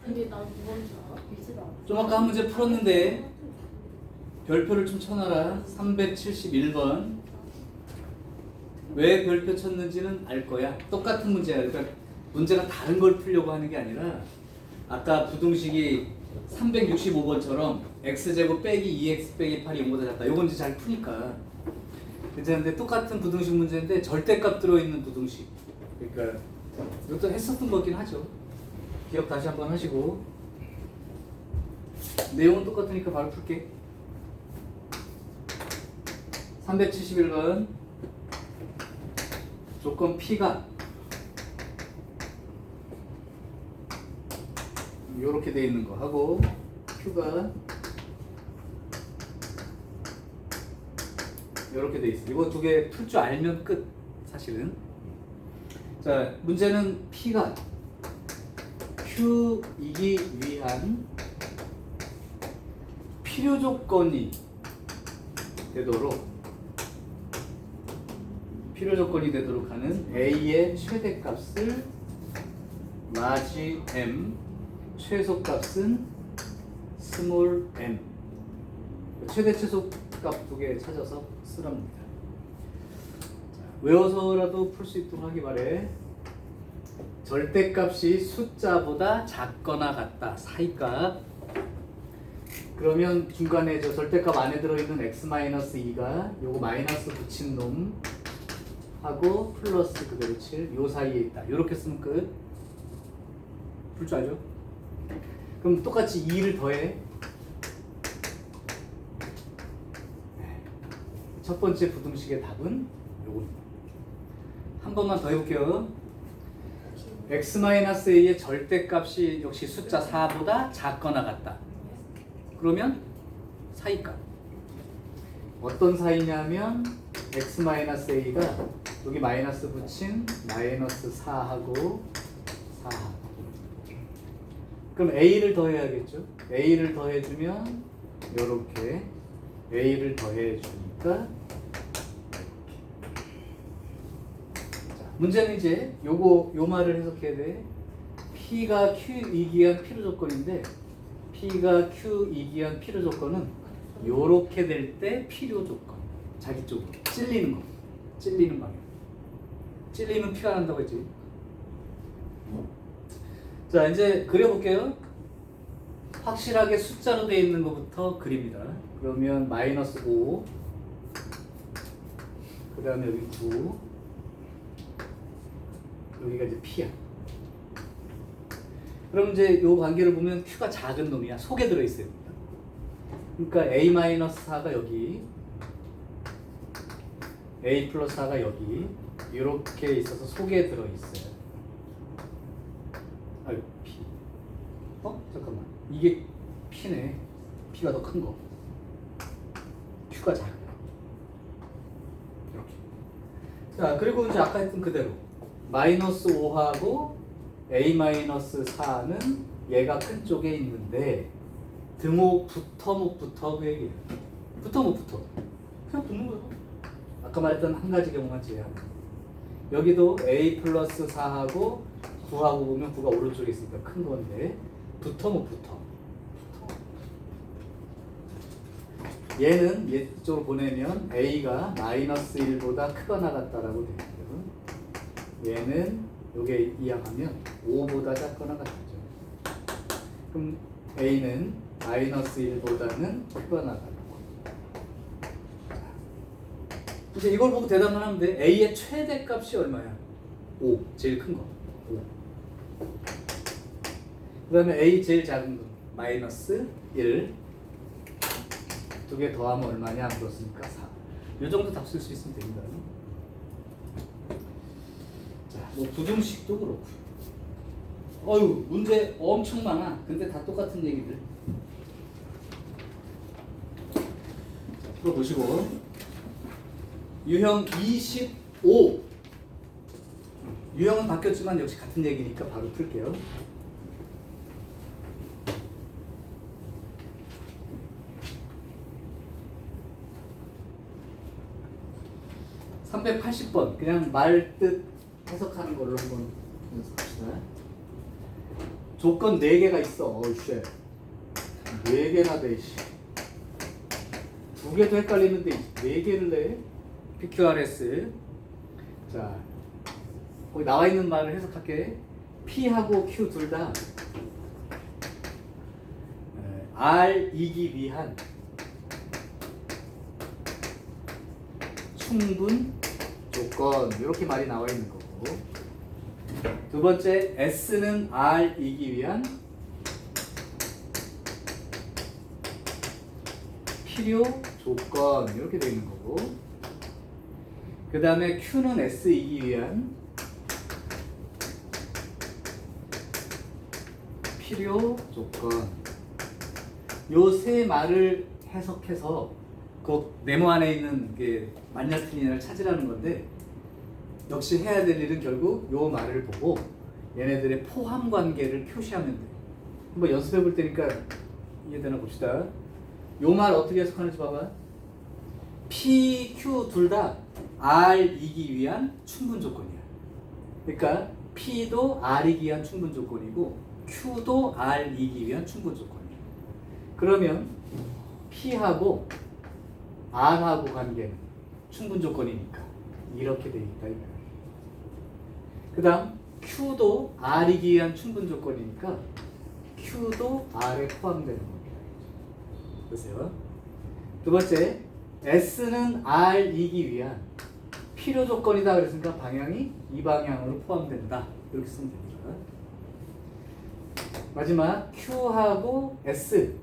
근데 난 뭔지 알아? 비지도 않아. 좀 아까 한 문제 풀었는데 별표를 좀 쳐놔라. 371번. 왜 별표 쳤는지는 알 거야. 똑같은 문제야. 그러니까 문제가 다른 걸 풀려고 하는 게 아니라 아까 부등식이 365번처럼 x제곱 빼기 2x 빼기 8이 0보다 작다. 요건 이제 잘 푸니까 괜찮은데 똑같은 부등식 문제인데 절대값 들어있는 부등식. 그러니까 이것도 했었던 거긴 하죠. 기억 다시 한번 하시고 내용은 똑같으니까 바로 풀게. 371번 조건 P가 요렇게 돼 있는 거 하고 Q가 요렇게 돼 있어. 이거 두 개 풀 줄 알면 끝. 사실은. 자, 문제는 P가 Q이기 위한 필요 조건이 되도록 하는 A의 최대값을 large M, 최소값은 small m. 최대 최소값 두 개 찾아서 쓰랍니다. 외워서라도 풀 수 있도록 하기 바래. 절대값이 숫자보다 작거나 같다. 사이값. 그러면 중간에 저 절대값 안에 들어있는 x-2가 요거 마이너스 붙인 놈 하고 플러스 그대로 7 요 사이에 있다. 요렇게 쓰면 끝. 풀 줄 알죠? 그럼 똑같이 2를 더해. 첫 번째 부등식의 답은 요겁니다. 한 번만 더 해볼게요. x-a의 절대값이 역시 숫자 4보다 작거나 같다. 그러면 사이값. 어떤 사이냐면 x-a가 여기 마이너스 붙인 마이너스 4하고 4. 그럼 a를 더해야겠죠. a를 더해주면 요렇게 a를 더해주니까 문제는 이제 요 말을 해석해야 돼. P가 Q이기 위한 필요 조건인데 P가 Q이기 위한 필요 조건은 요렇게 될 때 필요 조건. 자기 쪽으로 찔리는 거. 찔리는 방향. 찔리면 피가 난다고 했지. 자, 이제 그려볼게요. 확실하게 숫자로 되어 있는 것부터 그립니다. 그러면 마이너스 5, 그 다음에 여기 9, 여기가 이제 P야. 그럼 이제 요 관계를 보면 Q가 작은 놈이야. 속에 들어있어요. 그러니까 A-4가 여기, A 플러스 4가 여기, 이렇게 있어서 속에 들어있어요. 아유, P. 잠깐만. 이게 P네. P가 더 큰 거. Q가 작은 거. 이렇게. 자, 그리고 이제 아까 했던 그대로. 마이너스 5하고 A-4는 얘가 큰 쪽에 있는데 등호부터 못부터 그 얘기예요. 붙어 못 붙어. 그냥 붙는 거야. 아까 말했던 한 가지 경우만 제외하면. 여기도 A 플러스 4하고 9하고 보면 9가 오른쪽에 있으니까 큰 건데 붙어 못 붙어. 얘는 이쪽으로 보내면 A가 마이너스 1보다 크거나 같다라고 되고요. 얘는 요게 이항하면 5보다 작거나 같죠. 그럼 A는 마이너스 1보다는 크거나 같고. 이제 이걸 보고 대답을 하면 돼. A의 최대값이 얼마야? 5. 제일 큰 거. 5. 그 다음에 A 제일 작은 거. 마이너스 1. 두 개 더하면 얼마냐? 안 그렇습니까? 4. 이 정도 답 쓸 수 있으면 됩니다. 자, 뭐 부등식도 그렇고. 어휴, 문제 엄청 많아. 근데 다 똑같은 얘기들. 자, 풀어보시고. 유형 25. 유형은 바뀌었지만 역시 같은 얘기니까 바로 풀게요. 380번 그냥 말 뜻 해석하는 걸로 한번 연습합시다. 조건 4개가 있어. 어이씨. 4개나 돼. 2개도 헷갈리는데 4개를 내. PQRS. 자, 거기 나와 있는 말을 해석할게. P하고 Q 둘 다 R이기 위한 충분 조건, 이렇게 말이 나와 있는 거고, 두 번째 S는 R이기 위한 필요 조건, 이렇게 되어 있는 거고, 그 다음에 Q는 S이기 위한 필요 조건. 요 세 말을 해석해서 그 네모 안에 있는 게 맞냐 틀리냐를 찾으라는 건데, 역시 해야 될 일은 결국 요 말을 보고 얘네들의 포함 관계를 표시하면 돼. 한번 연습해 볼 테니까 이해되나 봅시다. 요 말 어떻게 해석하는지 봐봐. P, Q 둘 다 R이기 위한 충분 조건이야. 그러니까 P도 R이기 위한 충분 조건이고 Q도 R이기 위한 충분 조건이야. 그러면 P하고 R하고 관계는 충분 조건이니까 이렇게 돼 있다. 그 다음 Q도 R이기 위한 충분 조건이니까 Q도 R에 포함되는 겁니다. 보세요. 두 번째, S는 R이기 위한 필요 조건이다 그랬으니까 방향이 이 방향으로 포함된다. 이렇게 쓰면 됩니다. 마지막 Q하고 S,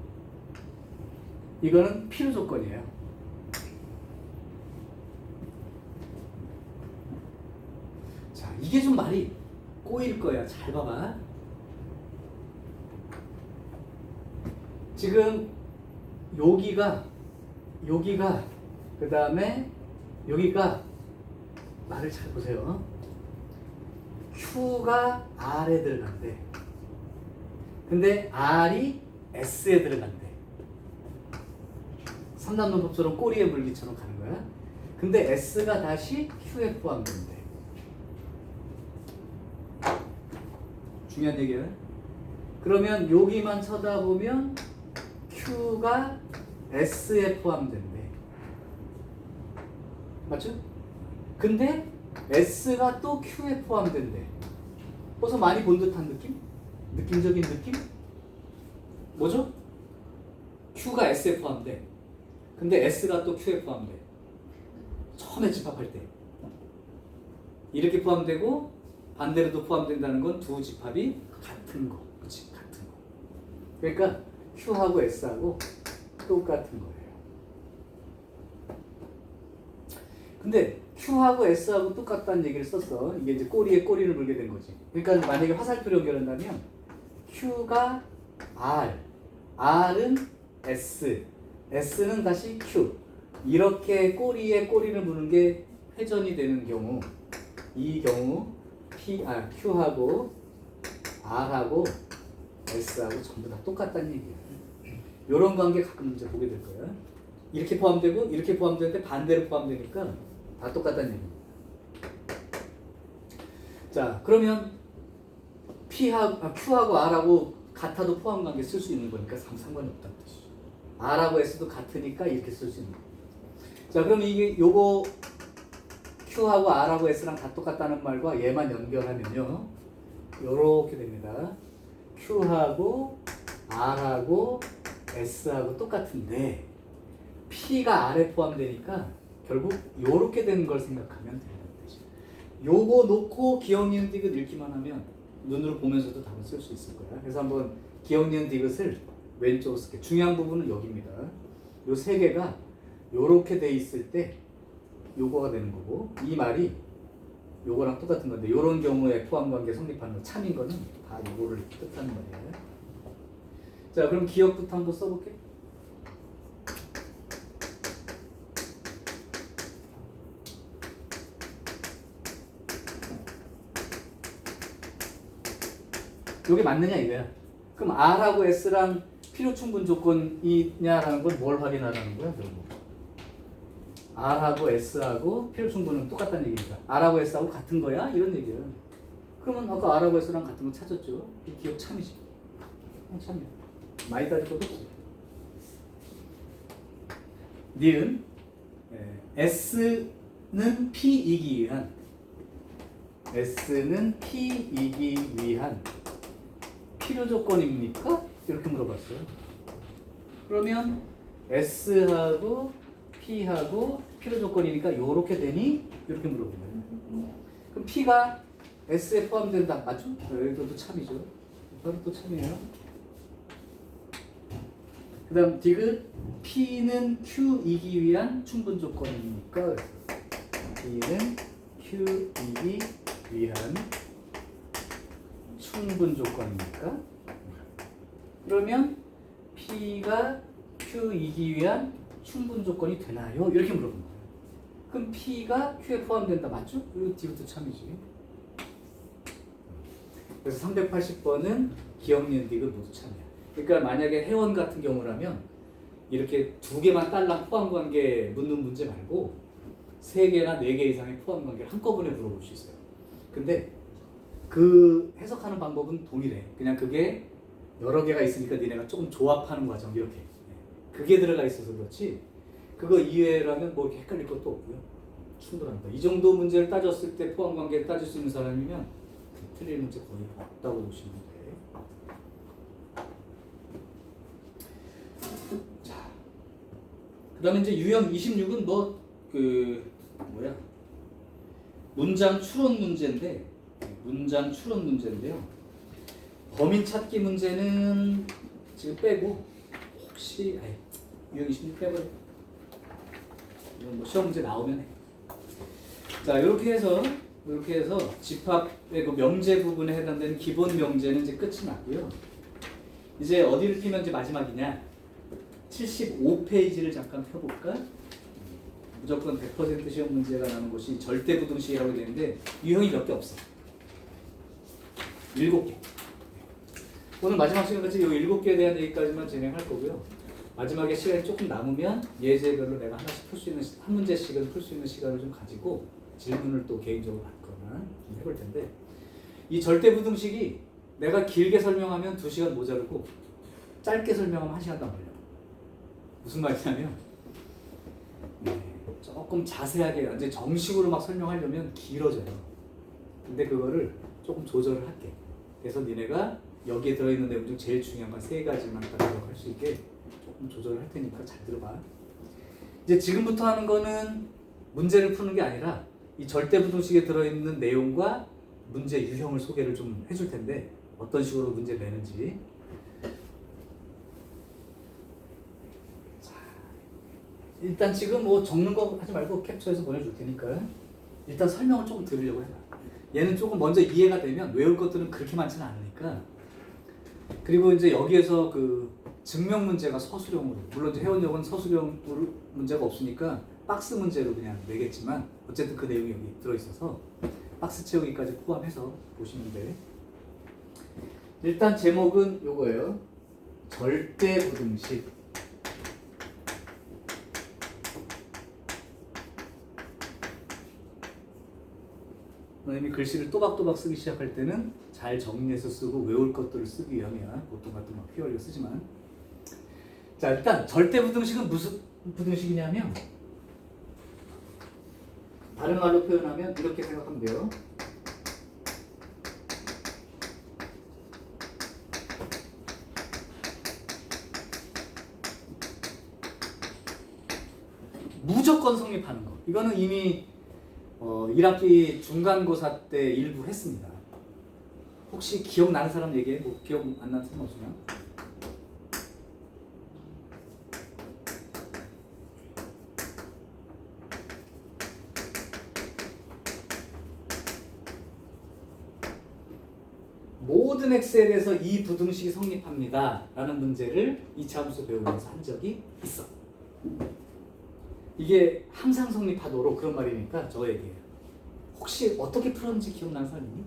이거는 필요 조건이에요. 자, 이게 좀 말이 꼬일 거야. 잘 봐봐. 지금 여기가 그 다음에 여기가, 말을 잘 보세요. Q가 R에 들어간대. 근데 R이 S에 들어간대. 삼단논법처럼 꼬리에 물기처럼 가는 거야. 근데 S가 다시 Q에 포함된대. 중요한 얘기야. 그러면 여기만 쳐다보면 Q가 S에 포함된대. 맞죠? 근데 S가 또 Q에 포함된대. 벌써 많이 본 듯한 느낌? 느낌적인 느낌? 뭐죠? Q가 S에 포함돼. 근데 S가 또 Q에 포함돼. 처음에 집합할 때 이렇게 포함되고 반대로도 포함된다는 건 두 집합이 같은 거. 그치? 같은 거. 그러니까 Q하고 S하고 똑같은 거예요. 근데 Q하고 S하고 똑같다는 얘기를 썼어. 이게 이제 꼬리에 꼬리를 물게 된 거지. 그러니까 만약에 화살표로 연결한다면 Q가 R, R은 S, S는 다시 Q. 이렇게 꼬리에 꼬리를 무는 게 회전이 되는 경우, 이 경우 Q하고 R하고 S하고 전부 다 똑같다는 얘기야. 이런 관계 가끔 이제 보게 될 거야. 이렇게 포함되고 이렇게 포함되는데 반대로 포함되니까 다 똑같다는 얘기입니다. 자, 그러면 Q하고 R하고 같아도 포함 관계 쓸 수 있는 거니까 상관이 없다는 뜻이죠. R하고 S도 같으니까 이렇게 쓸 수 있는 거예요. 자, 그럼 이게 요거 Q하고 R하고 S랑 다 똑같다는 말과 얘만 연결하면요, 요렇게 됩니다. Q하고 R하고 S하고 똑같은데 P가 R에 포함되니까 결국 요렇게 되는 걸 생각하면 된다는 거죠. 요거 놓고 기억 니은 디귿 읽기만 하면 눈으로 보면서도 답을 쓸 수 있을 거야. 그래서 한번 기억 니은 디귿을 왼쪽으로 쓸게. 중요한 부분은 여기입니다. 요 세 개가 요렇게 돼 있을 때 요거가 되는 거고, 이 말이 요거랑 똑같은 건데 요런 경우에 포함관계 성립하는 거, 참인 거는 다 요거를 뜻하는 거예요. 자, 그럼 기억부터 한번 써볼게. 요게 맞느냐 이거야. 그럼 R하고 S랑 필요 충분 조건이냐라는 건 뭘 확인하라는 거야, 결국. R하고 S하고 필요 충분은 똑같다는 얘기니까 R하고 S하고 같은 거야? 이런 얘기야. 그러면 아까 R하고 S랑 같은 거 찾았죠? 이 기억 참이지. 참이야. 많이 따질 것도 없어요. 니은 S는 P이기 위한 S는 P이기 위한 필요 조건입니까? 이렇게 물어봤어요. 그러면 S하고 P하고 필요 조건이니까 요렇게 되니? 이렇게 물어본 거예요. 그럼 P가 S에 포함된다. 맞죠? 여기도 참이죠. 이것도 참이에요. 그 다음 디귿 P는 Q이기 위한 충분 조건입니까? P는 Q이기 위한 충분 조건입니까? 그러면 P가 Q이기 위한 충분 조건이 되나요? 이렇게 물어본 거예요. 그럼 P가 Q에 포함된다. 맞죠? 그리고 D부터 참이지. 그래서 380번은 기억, 니은, 디귿 모두 참이야. 그러니까 만약에 회원 같은 경우라면 이렇게 2개만 딸랑 포함관계 묻는 문제 말고 3개나 4개 이상의 포함관계를 한꺼번에 물어볼 수 있어요. 근데 그 해석하는 방법은 동일해. 그냥 그게 여러 개가 있으니까 니네가 조금 조합하는 과정 이렇게. 그게 들어가 있어서 그렇지 그거 이외라면 뭐 이렇게 헷갈릴 것도 없고요. 충분합니다. 이 정도 문제를 따졌을 때 포함관계를 따질 수 있는 사람이면 틀릴 문제 거의 없다고 보시면 돼요. 자, 그 다음에 이제 유형 26은 문장 추론 문제인데 범인 찾기 문제는 지금 빼고 혹시 유형 26 빼버려. 이건 뭐 시험 문제 나오면 해. 자, 이렇게 해서 집합의 그 명제 부분에 해당되는 기본 명제는 이제 끝이 났고요. 이제 어디를 피면 이제 마지막이냐? 75페이지를 잠깐 펴볼까? 무조건 100% 시험 문제가 나오는 곳이 절대부등식이라고 되어 있는데 유형이 몇 개 없어. 7개. 오늘 마지막 시간까지 이 7개에 대한 얘기까지만 진행할 거고요. 마지막에 시간이 조금 남으면 예제별로 내가 하나씩 풀 수 있는 한 문제씩은 풀 수 있는 시간을 좀 가지고 질문을 또 개인적으로 받거나 좀 해볼 텐데 이 절대부등식이 내가 길게 설명하면 2시간 모자르고 짧게 설명하면 1시간도 안 걸려. 무슨 말이냐면 조금 자세하게 이제 정식으로 막 설명하려면 길어져요. 근데 그거를 조금 조절을 할게. 그래서 니네가 여기에 들어있는 내용 중 제일 중요한 건 3가지만 딱 할 수 있게 조금 조절을 할 테니까 잘 들어봐. 이제 지금부터 하는 거는 문제를 푸는 게 아니라 이 절대부등식에 들어있는 내용과 문제 유형을 소개를 좀 해줄 텐데 어떤 식으로 문제 내는지. 자, 일단 지금 뭐 적는 거 하지 말고 캡처해서 보내줄 테니까 일단 설명을 조금 드리려고 해봐. 얘는 조금 먼저 이해가 되면 외울 것들은 그렇게 많지는 않으니까. 그리고 이제 여기에서 그 증명 문제가 서술형으로, 물론 이제 회원력은 서술형으로 문제가 없으니까 박스 문제로 그냥 내겠지만 어쨌든 그 내용이 여기 들어있어서 박스 채우기까지 포함해서 보시면 돼. 일단 제목은 요거예요. 절대부등식. 선생님이 글씨를 또박또박 쓰기 시작할 때는 잘 정리해서 쓰고 외울 것들을 쓰기 위함이야. 보통 같은 막 휘어려 쓰지만. 자, 일단 절대부등식은 무슨 부등식이냐면 다른 말로 표현하면 이렇게 생각하면 돼요. 무조건 성립하는 거. 이거는 이미 1학기 중간고사 때 일부 했습니다. 혹시 기억나는 사람 얘기해? 뭐 기억 안 나는 사람 없으면? 모든 x에 대해서 이 부등식이 성립합니다 라는 문제를 2차 함수 배우면서 한 적이 있어. 이게 항상 성립하도록 그런 말이니까 저거 얘기해요. 혹시 어떻게 풀었는지 기억나는 사람 있니?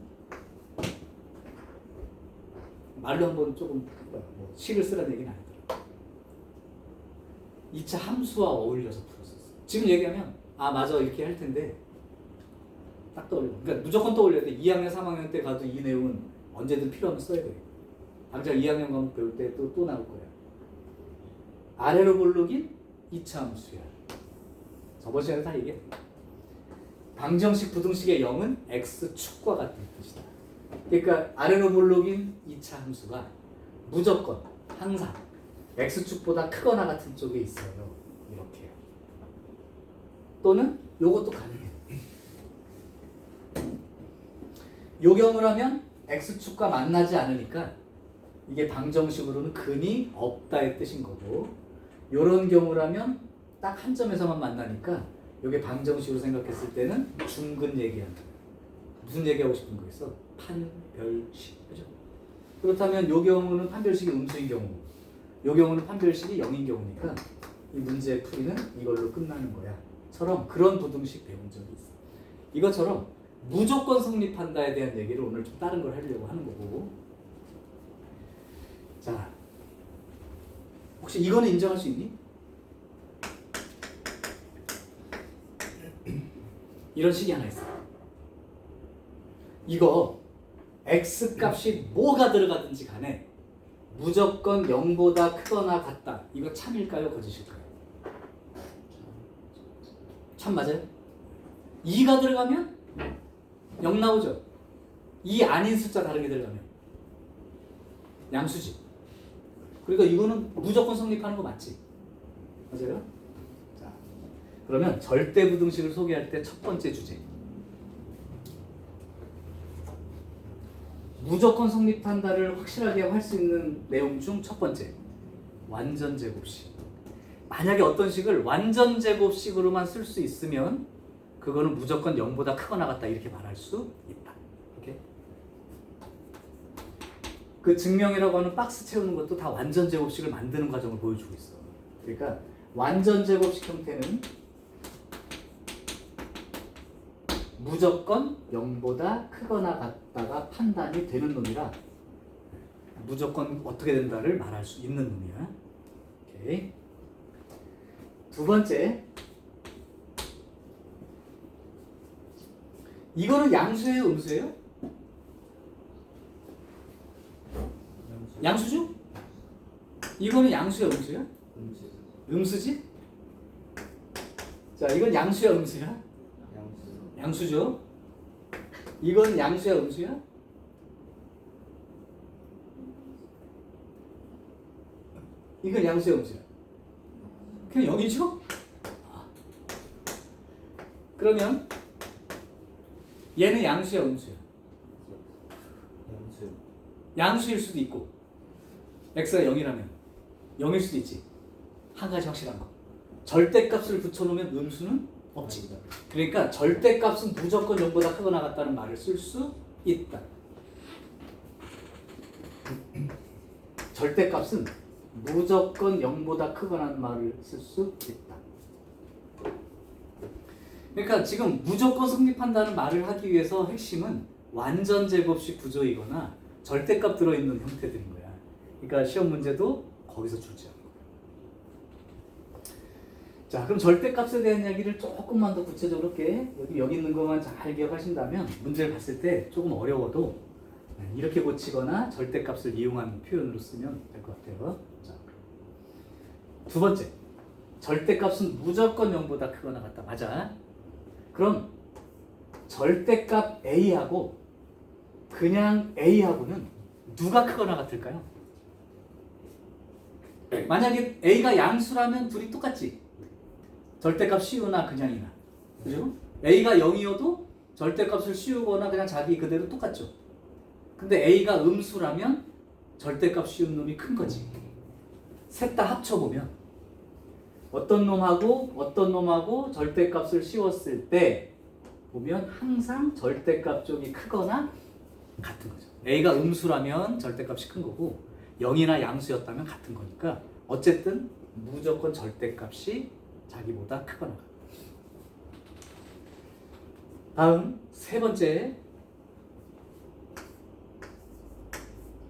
말로 한번 조금 뭐 식을 쓰라는 얘기는 아니더라. 2차 함수와 어울려서 풀었었어. 지금 얘기하면 아 맞아 이렇게 할 텐데 딱 떠올려. 그러니까 무조건 떠올려야 돼. 2학년 3학년 때 가도 이 내용은 언제든 필요하면 써야 돼. 당장 2학년 과목 배울 때 또 나올 거야. 아래로 볼록인 2차 함수야. 저번 시간에 다 얘기했다. 방정식 부등식의 0은 x축과 같은 뜻이다. 그러니까 아래로 볼록인 2차 함수가 무조건 항상 x축보다 크거나 같은 쪽에 있어요. 이렇게요. 또는 요것도 가능해요. 요 경우를 하면 x축과 만나지 않으니까 이게 방정식으로는 근이 없다의 뜻인 거고, 요런 경우라면 딱 한 점에서만 만나니까 요게 방정식으로 생각했을 때는 중근 얘기한다. 무슨 얘기하고 싶은 거겠어? 판별식. 그죠? 그렇다면 요 경우는 판별식이 음수인 경우, 요 경우는 판별식이 0인 경우니까 이 문제의 풀이는 이걸로 끝나는 거야. 처럼 그런 부등식 배운 적이 있어. 이것처럼 무조건 성립한다에 대한 얘기를 오늘 좀 다른 걸 하려고 하는 거고. 자, 혹시 이거는 인정할 수 있니? 이런 식이 하나 있어. 이거 x 값이 뭐가 들어가든지 간에 무조건 0보다 크거나 같다. 이거 참일까요? 거짓일까요? 참 맞아요? 2가 들어가면 0 나오죠? 2 아닌 숫자 다른 게 들어가면 양수지. 그러니까 이거는 무조건 성립하는 거 맞지? 맞아요? 자, 그러면 절대부등식을 소개할 때 첫 번째 주제, 무조건 성립한다를 확실하게 할 수 있는 내용 중 첫 번째, 완전제곱식. 만약에 어떤 식을 완전제곱식으로만 쓸 수 있으면 그거는 무조건 0보다 크거나 같다 이렇게 말할 수 있다. 오케이? 그 증명이라고 하는 박스 채우는 것도 다 완전제곱식을 만드는 과정을 보여주고 있어. 그러니까 완전제곱식 형태는 무조건 0보다 크거나 같다가 판단이 되는 놈이라 무조건 어떻게 된다를 말할 수 있는 놈이야. 오케이. 두 번째, 이거는 양수예요, 음수예요? 양수죠? 이거는 양수야, 음수야? 음수지? 자, 이건 양수야, 음수야? 양수죠? 이건 양수야, 음수야? 이건 양수야, 음수야? 그냥 0이죠? 그러면 얘는 양수야, 음수야? 양수일 수도 있고 x가 0이라면 0일 수도 있지. 한 가지 확실한 거, 절대값을 붙여놓으면 음수는 없지. 그러니까 절대값은 무조건 0보다 크거나 같다는 말을 쓸 수 있다. 절대값은 무조건 0보다 크거나 하는 말을 쓸 수 있다. 그러니까 지금 무조건 성립한다는 말을 하기 위해서 핵심은 완전제곱식 구조이거나 절대값 들어있는 형태들인 거야. 그러니까 시험 문제도 거기서 출제하는 거야. 자, 그럼 절대값에 대한 이야기를 조금만 더 구체적으로 여기 있는 것만 잘 기억하신다면 문제를 봤을 때 조금 어려워도 이렇게 고치거나 절대값을 이용한 표현으로 쓰면 될 것 같아요. 자, 두 번째, 절대값은 무조건 0보다 크거나 같다. 맞아. 그럼 절대값 A하고 그냥 A하고는 누가 크거나 같을까요? 만약에 A가 양수라면 둘이 똑같지. 절대값 씌우나 그냥이나. 그죠? A가 0이어도 절대값을 씌우거나 그냥 자기 그대로 똑같죠. 근데 A가 음수라면 절대값 씌운 놈이 큰 거지. 셋 다 합쳐보면 어떤 놈하고 절대값을 씌웠을 때 보면 항상 절대값 쪽이 크거나 같은 거죠. A가 음수라면 절대값이 큰 거고 0이나 양수였다면 같은 거니까 어쨌든 무조건 절대값이 자기보다 크거나 같다. 다음 세 번째,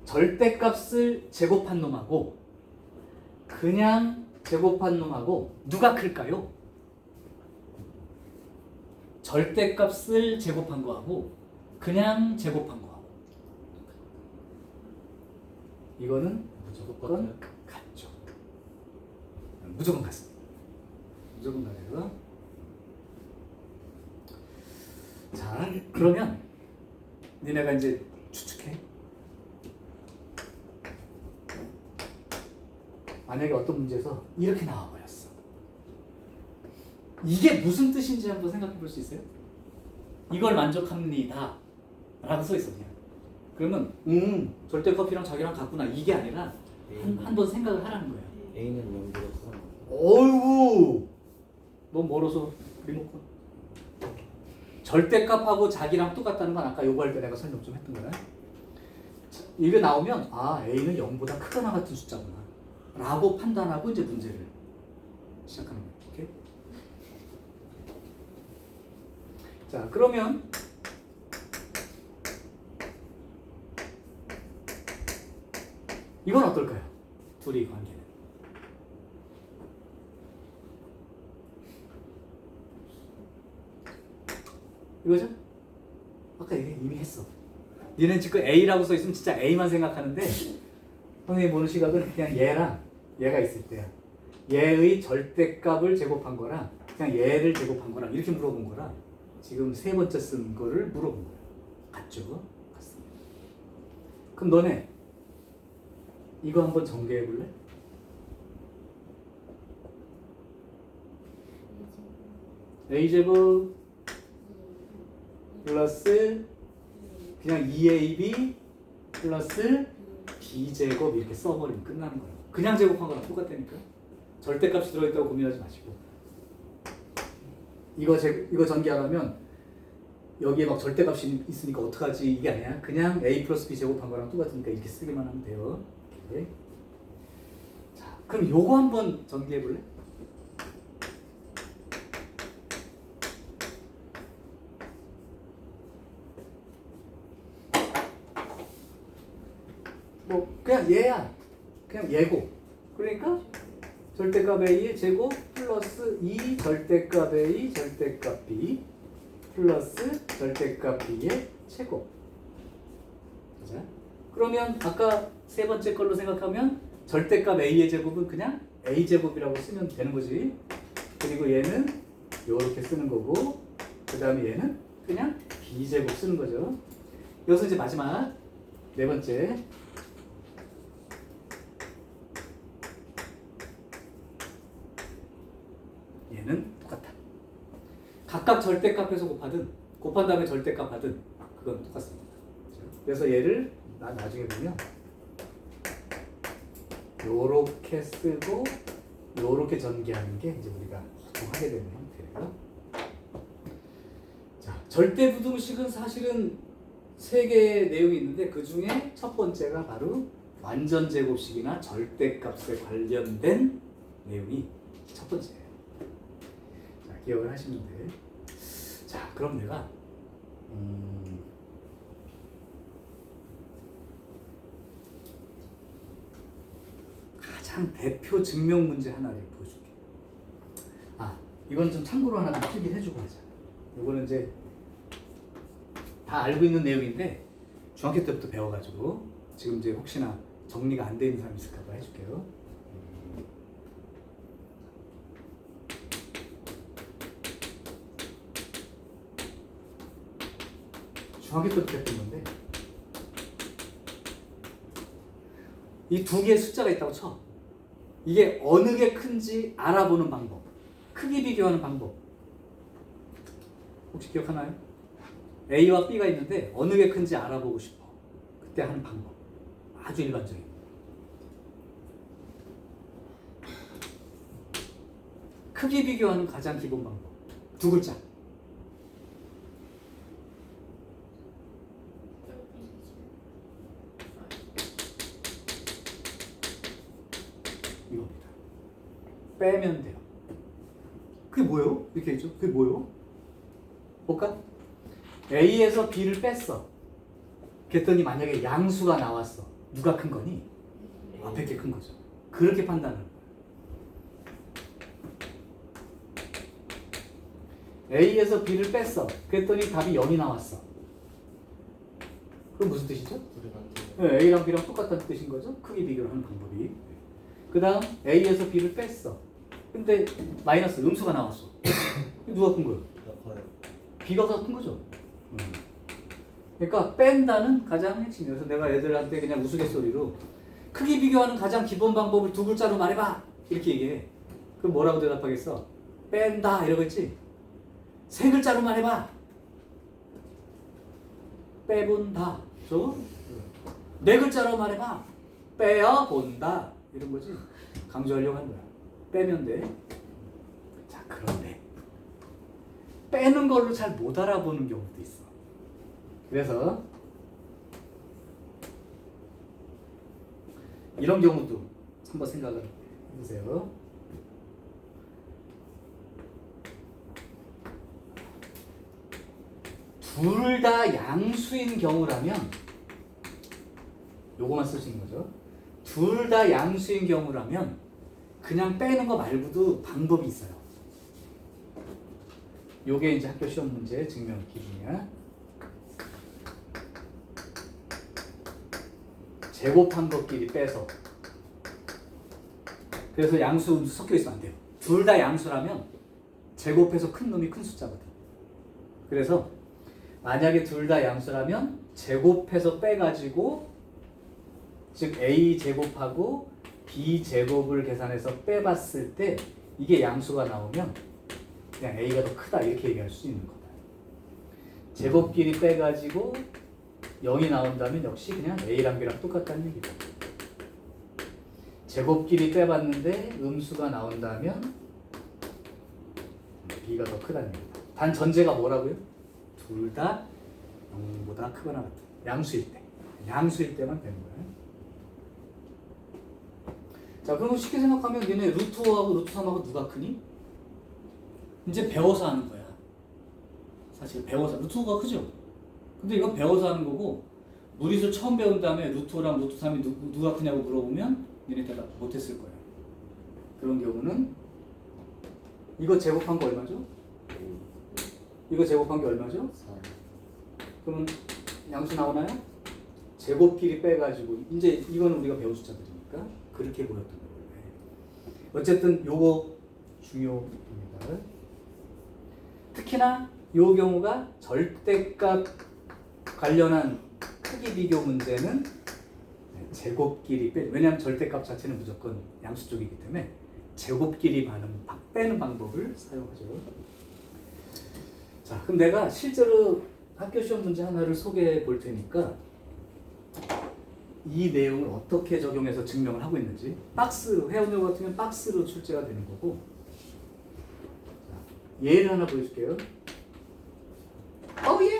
절대값을 제곱한 놈하고 그냥 제곱한 놈하고 누가 클까요? 절대값을 제곱한 거하고 그냥 제곱한 거하고 이거는 무조건 똑같아요? 같죠. 무조건 같습니다. 무조건 같아요. 자, 그러면 니네가 이제 추측해. 만약에 어떤 문제에서 이렇게 나와버렸어. 이게 무슨 뜻인지 한번 생각해 볼 수 있어요? 이걸 만족합니다 라고 써 있어 그냥. 그러면 절대값이랑 자기랑 같구나 이게 아니라 한번 생각을 하라는 거야. A는 0보다 크다. 어이구 너무 멀어서 리모컨. 절대값하고 자기랑 똑같다는 건 아까 요구할 때 내가 설명 좀 했던 거야. 이게 나오면 아 A는 0보다 크거나 같은 숫자구나 라고 판단하고 이제 문제를 시작하는 거예요. 오케이? 자 그러면 이건 어떨까요? 둘이 관계는 이거죠? 아까 얘기 이미 했어. 얘는 지금 A라고 써 있으면 진짜 A만 생각하는데 선생님이 보는 시각은 그냥 얘랑 얘가 있을 때야. 얘의 절대값을 제곱한 거랑 그냥 얘를 제곱한 거랑 이렇게 물어본 거라 지금 세 번째 쓴 거를 물어본 거야. 같죠? 같습니다. 그럼 너네 이거 한번 전개해 볼래? A제곱 플러스 그냥 2AB 플러스 B제곱 이렇게 써버리면 끝나는 거예요. 그냥 제곱한 거랑 똑같다니까. 절대값이 들어있다고 고민하지 마시고 이거 전개하려면 여기에 막 절대값이 있으니까 어떡하지 이게 아니야. 그냥 A 플러스 B 제곱한 거랑 똑같으니까 이렇게 쓰기만 하면 돼요. 오케이. 자, 그럼 요거 한번 전개해 볼래? 뭐 그냥 얘야. 그냥 얘고. 그러니까 절대값 A의 제곱 플러스 2 절대값 A 절대값 B 플러스 절대값 B의 제곱. 자, 그러면 아까 세 번째 걸로 생각하면 절대값 A의 제곱은 그냥 A 제곱이라고 쓰면 되는 거지. 그리고 얘는 이렇게 쓰는 거고 그 다음에 얘는 그냥 B 제곱 쓰는 거죠. 여기서 이제 마지막 네 번째 얘는 똑같다. 각각 절대값에서 곱한 다음에 절대값 받은 그건 똑같습니다. 그래서 얘를 나중에 보면 요렇게 쓰고 요렇게 전개하는 게 이제 우리가 보통 하게 되는 형태예요. 자, 절대부등식은 사실은 세 개의 내용이 있는데 그 중에 첫 번째가 바로 완전제곱식이나 절대값에 관련된 내용이 첫 번째예요. 자, 기억을 하시면 돼. 자, 그럼 내가 가장 대표 증명 문제 하나를 보여줄게. 아, 이건 좀 참고로 하나 좀 필기를 해주고 하자. 이거는 이제 다 알고 있는 내용인데 중학교 때부터 배워가지고 지금 이제 혹시나 정리가 안 돼 있는 사람이 있을까 봐 해줄게요. 중학교 때부터 했던 건데 이 두 개의 숫자가 있다고 쳐. 이게 어느 게 큰지 알아보는 방법, 크기 비교하는 방법 혹시 기억하나요? A와 B가 있는데 어느 게 큰지 알아보고 싶어. 그때 하는 방법 아주 일반적인. 크기 비교하는 가장 기본 방법 두 글자. 이겁니다. 빼면 돼요. 그게 뭐예요? 이렇게 했죠? 그게 뭐예요? 볼까? A에서 B를 뺐어. 그랬더니 만약에 양수가 나왔어. 누가 큰 거니? 앞에 게 큰 거죠. 그렇게 판단하는 거예요. A에서 B를 뺐어. 그랬더니 답이 0이 나왔어. 그럼 무슨 뜻이죠? 둘이 같은 네, A랑 B랑 똑같다는 뜻인 거죠. 크기 비교를 하는 방법이. 그 다음 A에서 B를 뺐어. 근데 마이너스 음수가 나왔어. 누가 큰 거예요? B가 더 큰 거죠. 그러니까 뺀다는 가장 핵심이에요. 그래서 내가 애들한테 그냥 우스갯소리로 크기 비교하는 가장 기본 방법을 두 글자로 말해봐 이렇게 얘기해. 그럼 뭐라고 대답하겠어? 뺀다 이러고 있지. 세 글자로 말해봐. 빼본다. 그렇죠? 네 글자로 말해봐. 빼어본다. 이런 거지. 강조하려고 하는 거야. 빼면 돼. 자, 그런데 빼는 걸로 잘 못 알아보는 경우도 있어. 그래서 이런 경우도 한번 생각을 해보세요. 둘 다 양수인 경우라면 요거만 쓰시는 거죠. 둘 다 양수인 경우라면 그냥 빼는 거 말고도 방법이 있어요. 요게 이제 학교 시험 문제 증명 기준이야. 제곱한 것끼리 빼서. 그래서 양수, 음수 섞여 있으면 안 돼요. 둘 다 양수라면 제곱해서 큰 놈이 큰 숫자거든. 그래서 만약에 둘 다 양수라면 제곱해서 빼가지고, 즉 A 제곱하고 B 제곱을 계산해서 빼봤을 때 이게 양수가 나오면 그냥 A가 더 크다 이렇게 얘기할 수 있는 거다. 제곱끼리 빼가지고 0이 나온다면 역시 그냥 A랑 B랑 똑같다는 얘기다. 제곱끼리 빼봤는데 음수가 나온다면 B가 더 크다는 얘기다. 단 전제가 뭐라고요? 둘 다 0보다 크거나 같다. 양수일 때. 양수일 때만 되는 거예요. 자, 그럼 쉽게 생각하면 얘네 루트 5하고 루트 3하고 누가 크니? 이제 배워서 하는 거야. 사실 배워서. 루트 5가 크죠? 근데 이건 배워서 하는 거고, 무리수 처음 배운 다음에 루트 5랑 루트 3이 누가 크냐고 물어보면 얘네 대답 못했을 거야. 그런 경우는 이거 제곱한 거 얼마죠? 이거 제곱한 게 얼마죠? 4. 그러면 양수 나오나요? 제곱끼리 빼가지고 이제 이거는 우리가 배운 숫자들이니까 그렇게 보였던 거예요. 어쨌든 요거 중요합니다. 특히나 요 경우가 절대값 관련한 크기 비교 문제는 제곱끼리 왜냐하면 절대값 자체는 무조건 양수 쪽이기 때문에 제곱끼리 빼는 방법을 사용하죠. 자, 그럼 내가 실제로 학교 시험 문제 하나를 소개해 볼 테니까 이 내용을 어떻게 적용해서 증명을 하고 있는지. 박스로, 회원료 같으면 박스로 출제가 되는 거고. 자, 예를 하나 보여줄게요. 예!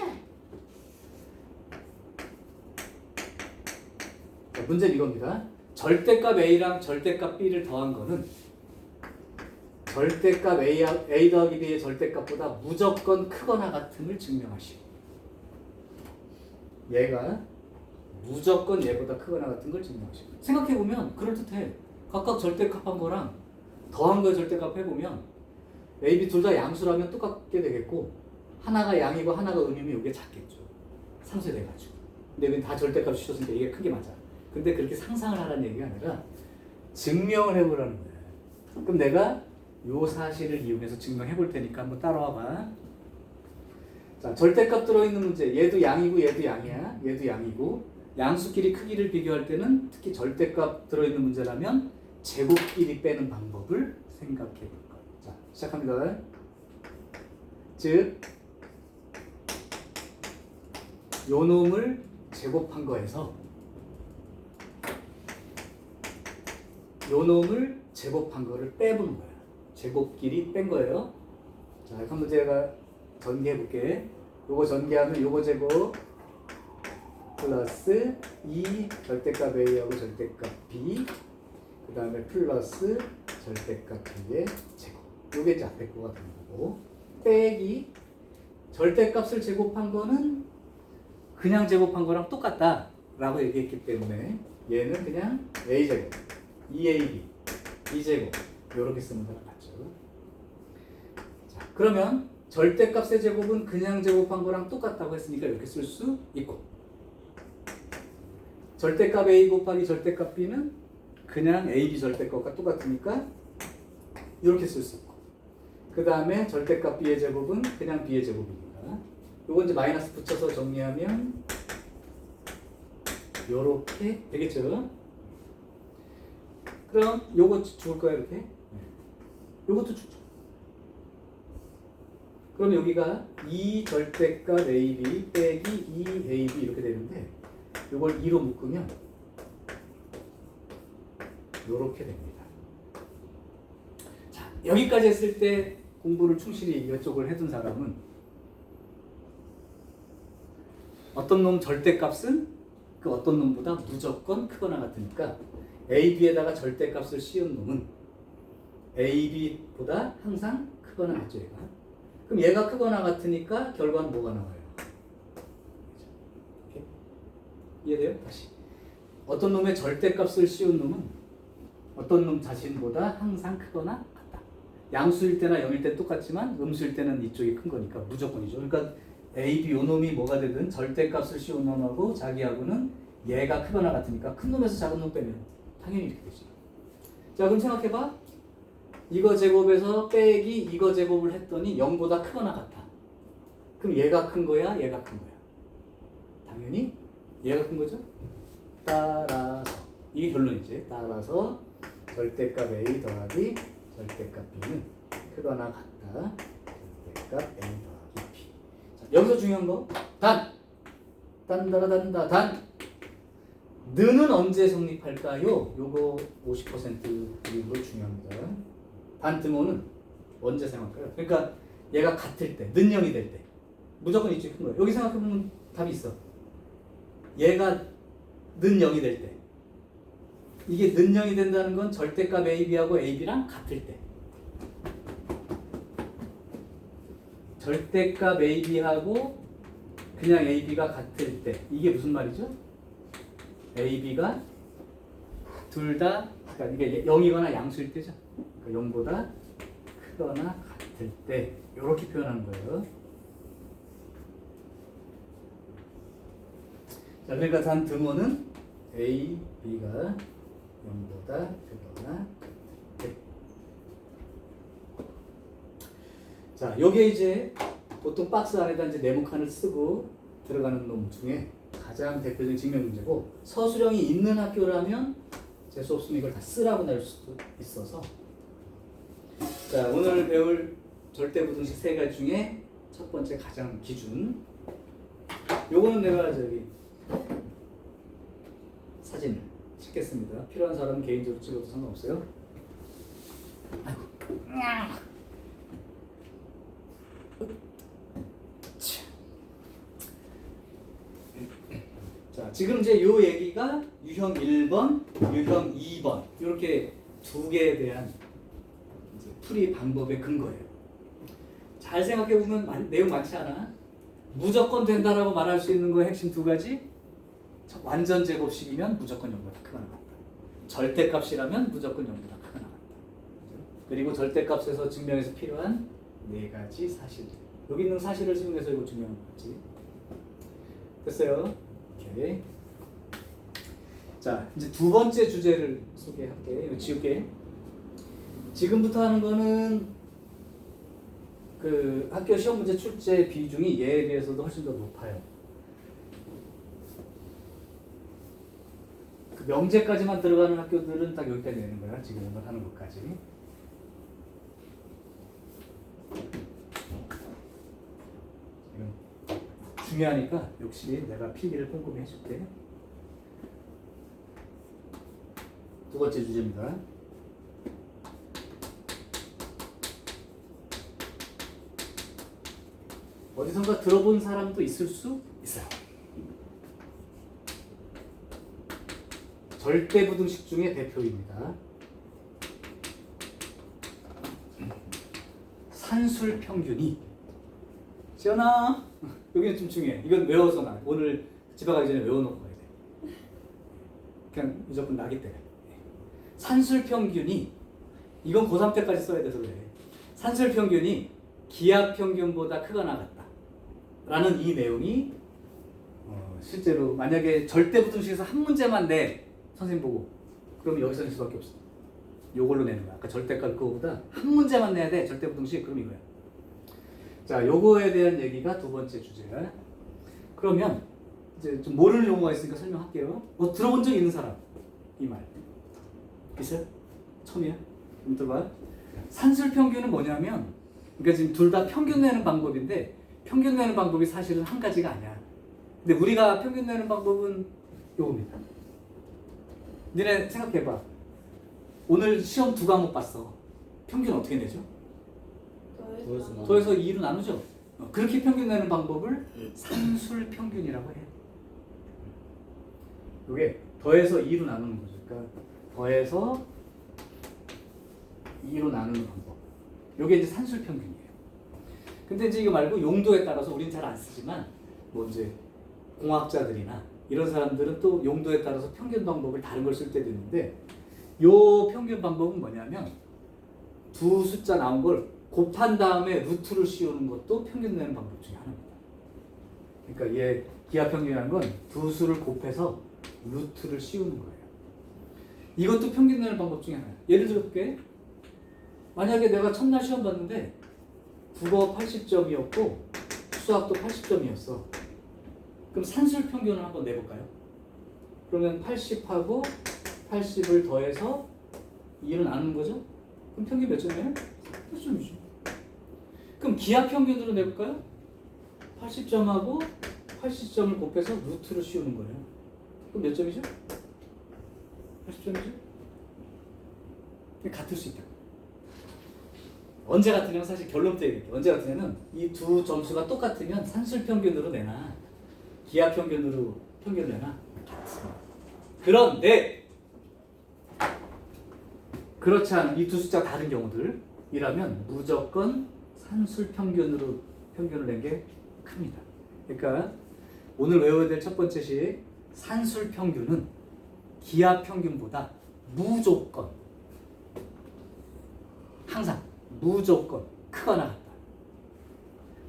자, 문제는 이겁니다. 절대값 A랑 절대값 B를 더한 거는 절대값 A 더하기 B의 절대값보다 무조건 크거나 같음을 증명하시오. 얘가 무조건 얘보다 크거나 같은 걸 증명하시오. 생각해보면 그럴듯해. 각각 절대값한 거랑 더한 거의 절대값 해보면 A, B 둘 다 양수라면 똑같게 되겠고 하나가 양이고 하나가 음이면 이게 작겠죠. 상쇄돼가지고. 근데 여기 다 절대값 주셨으니까 이게 크게 맞아. 근데 그렇게 상상을 하라는 얘기가 아니라 증명을 해보라는 거야. 그럼 내가 요 사실을 이용해서 증명해 볼 테니까 한번 따라와 봐. 자, 절대값 들어있는 문제. 얘도 양이고 얘도 양이야. 얘도 양이고. 양수끼리 크기를 비교할 때는 특히 절대값 들어있는 문제라면 제곱끼리 빼는 방법을 생각해 볼 거야. 자, 시작합니다. 즉, 요 놈을 제곱한 거에서 요 놈을 제곱한 거를 빼보는 거야. 제곱끼리 뺀 거예요. 자, 한번 제가 전개해 볼게. 요거 전개하면 요거 제곱 플러스 2 절대값 A하고 절대값 B 그 다음에 플러스 절대값 B의 제곱. 요게 이제 앞에 거가 되는 거고 빼기 절대값을 제곱한 거는 그냥 제곱한 거랑 똑같다 라고 얘기했기 때문에 얘는 그냥 A제곱 2AB B제곱 요렇게 쓰는 거랑 같죠. 자, 그러면 절대값의 제곱은 그냥 제곱한 거랑 똑같다고 했으니까 이렇게 쓸 수 있고 절대값 A 곱하기 절대값 B는 그냥 AB 절대값과 똑같으니까 이렇게 쓸 수 있고, 그 다음에 절대값 B의 제곱은 그냥 B의 제곱입니다. 요거 이제 마이너스 붙여서 정리하면 요렇게 되겠죠. 그럼 요거 죽을 거야 이렇게. 요것도 죽죠. 그럼 여기가 2 절대값 AB 빼기 2AB 이렇게 되는데, 요걸 2로 묶으면 요렇게 됩니다. 자, 여기까지 했을 때 공부를 충실히 이쪽을 해둔 사람은 어떤 놈 절대값은 그 어떤 놈보다 무조건 크거나 같으니까 AB에다가 절대값을 씌운 놈은 AB보다 항상 크거나 같죠, 얘가. 그럼 얘가 크거나 같으니까 결과는 뭐가 나와요? 이렇게. 이해돼요? 다시. 어떤 놈의 절대값을 씌운 놈은 어떤 놈 자신보다 항상 크거나 같다. 양수일 때나 0일 때 똑같지만 음수일 때는 이쪽이 큰 거니까 무조건이죠. 그러니까 A, B 요 놈이 뭐가 되든 절대값을 씌운 놈하고 자기하고는 얘가 크거나 같으니까 큰 놈에서 작은 놈 빼면 당연히 이렇게 되죠. 자, 그럼 생각해봐. 이거 제곱에서 빼기 이거 제곱을 했더니 0보다 크거나 같아. 그럼 얘가 큰 거야? 얘가 큰 거야? 당연히 얘가 큰 거죠? 따라서 이게 결론이지. 따라서 절대값 A 더하기 절대값 B는 크거나 같다. 절대값 A 더하기 B. 자, 여기서 중요한 거 단! 단다라단다 단! 는은 언제 성립할까요? 요거 50%로 중요합니다. 반등호는 언제 생각할까요? 그러니까 얘가 같을 때, 는 0이 될 때 무조건 이쪽이 큰 거예요. 여기 생각해보면 답이 있어. 얘가 는 0이 될 때, 이게 는 0이 된다는 건 절대값 AB하고 AB랑 같을 때, 절대값 AB하고 그냥 AB가 같을 때, 이게 무슨 말이죠? AB가 둘 다, 그러니까 이게 0이거나 양수일 때죠. 그러니까 0보다 크거나 같을 때 이렇게 표현하는 거예요. 자, 그러니까 단 등호는 A, B가 0보다 크거나 같을 때. 자, 요게 이제 보통 박스 안에다 이제 네모칸을 쓰고 들어가는 놈 중에 가장 대표적인 증명 문제고, 서술형이 있는 학교라면 재수 없으면 이걸 다 쓰라고 낼 수도 있어서. 자, 오늘 배울 절대부등식 세 가지 중에 첫 번째 가장 기준. 요거는 내가 저기 사진 찍겠습니다. 필요한 사람은 개인적으로 찍어도 상관없어요. 아이고. 자, 지금 이제 요 얘기가 유형 1번, 유형 2번 이렇게 두 개에 대한 이제 풀이 방법의 근거예요. 잘 생각해 보면 내용 많지 않아? 무조건 된다라고 말할 수 있는 거의 핵심 두 가지. 완전 제곱식이면 무조건 0보다 크거나 같다. 절대값이라면 무조건 0보다 크거나 같다. 그리고 절대값에서 증명해서 필요한 네 가지 사실. 여기 있는 사실을 증명해서 이거 증명한 거지. 됐어요? 오케이. 자, 이제 두 번째 주제를 소개할게. 이거 지울게. 지금부터 하는 거는 그 학교 시험 문제 출제 비중이 얘에 비해서도 훨씬 더 높아요. 그 명제까지만 들어가는 학교들은 딱 여기까지 내는 거야. 지금 하는 것까지. 지금 중요하니까 역시 내가 필기를 꼼꼼히 해줄게. 두 번째 주제입니다. 어디선가 들어본 사람도 있을 수 있어요. 절대부등식 중에 대표입니다. 산술평균이. 지연아, 여기는 좀 중요해. 이건 외워서 나. 오늘 집에 가기 전에 외워놓고 가야 돼. 그냥 무조건 나기 때문에. 산술평균이, 이건 고3 때까지 써야 돼서 그래. 산술평균이 기하평균보다 크거나 같다 라는 이 내용이 실제로 만약에 절대부등식에서 한 문제만 내 선생님 보고 그러면 여기서 낼 수밖에 없어. 요걸로 내는 거야. 아까 절대값 그거보다 한 문제만 내야 돼. 절대부등식. 그럼 이거야. 자, 요거에 대한 얘기가 두 번째 주제야. 그러면 이제 좀 모르는 용어가 있으니까 설명할게요. 뭐 들어본 적 있는 사람? 이 말. 있어요? 처음이야? 좀 들어봐. 산술평균은 뭐냐면 그러니까 지금 둘 다 평균 내는 방법인데 평균 내는 방법이 사실은 한 가지가 아니야. 근데 우리가 평균 내는 방법은 요겁니다. 니네 생각해봐. 오늘 시험 두 과목 봤어. 평균 어떻게 내죠? 더해서 2로 나누죠. 그렇게 평균 내는 방법을 산술평균이라고 해요. 이게 더해서 2로 나누는 거죠. 그러니까 더해서 2로 나누는 방법. 이게 이제 산술평균이에요. 근데 이제 이거 말고 용도에 따라서 우린 잘 안 쓰지만 뭐 이제 공학자들이나 이런 사람들은 또 용도에 따라서 평균 방법을 다른 걸 쓸 때도 있는데 요 평균 방법은 뭐냐면 두 숫자 나온 걸 곱한 다음에 루트를 씌우는 것도 평균 내는 방법 중에 하나입니다. 그러니까 얘 기하평균이라는 건 두 수를 곱해서 루트를 씌우는 거예요. 이것도 평균 내는 방법 중에 하나예요. 예를 들어 볼게. 만약에 내가 첫날 시험 봤는데 국어 80점이었고 수학도 80점이었어. 그럼 산술 평균을 한번 내볼까요? 그러면 80하고 80을 더해서 2로 나누는 거죠? 그럼 평균 몇 점이에요? 8점이죠. 그럼 기하 평균으로 내볼까요? 80점하고 80점을 곱해서 루트를 씌우는 거예요. 그럼 몇 점이죠? 80점이죠? 같을 수 있다. 언제 같으냐면 사실 결론부터 얘기할게요. 언제 같으냐면 이 두 점수가 똑같으면 산술평균으로 내나 기하평균으로 평균을 내나 같습니다. 그런데 그렇지 않은 이 두 숫자가 다른 경우들이라면 무조건 산술평균으로 평균을 낸 게 큽니다. 그러니까 오늘 외워야 될 첫 번째 식 산술평균은 기하평균보다 무조건 항상 무조건 크거나 같다.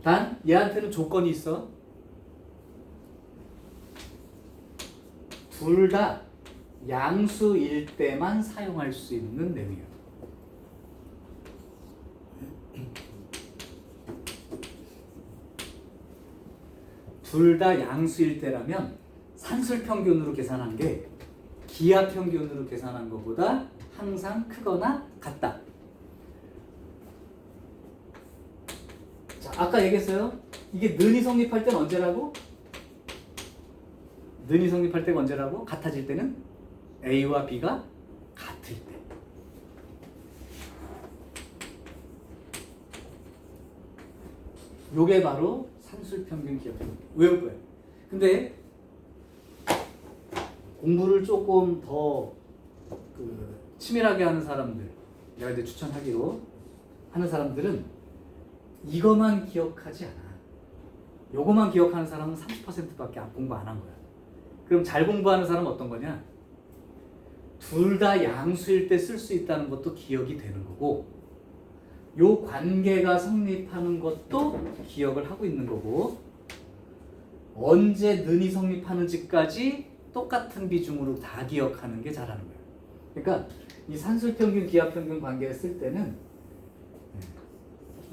단 얘한테는 조건이 있어. 둘 다 양수일 때만 사용할 수 있는 내용이에요. 둘 다 양수일 때라면 산술평균으로 계산한 게 기하평균으로 계산한 것보다 항상 크거나 같다. 자, 아까 얘기했어요. 이게 는이 성립할 때는 언제라고? 는이 성립할 때가 언제라고? 같아질 때는 A와 B가 같을 때. 요게 바로 산술평균 기하평균. 외울 거예요. 근데 공부를 조금 더 치밀하게 하는 사람들, 내가 이제 추천하기로 하는 사람들은 이것만 기억하지 않아. 요것만 기억하는 사람은 30%밖에 공부 안 한 거야. 그럼 잘 공부하는 사람은 어떤 거냐? 둘 다 양수일 때 쓸 수 있다는 것도 기억이 되는 거고 요 관계가 성립하는 것도 기억을 하고 있는 거고 언제 는이 성립하는지까지 똑같은 비중으로 다 기억하는 게 잘하는 거예요. 그러니까 이 산술평균, 기하평균 관계를 쓸 때는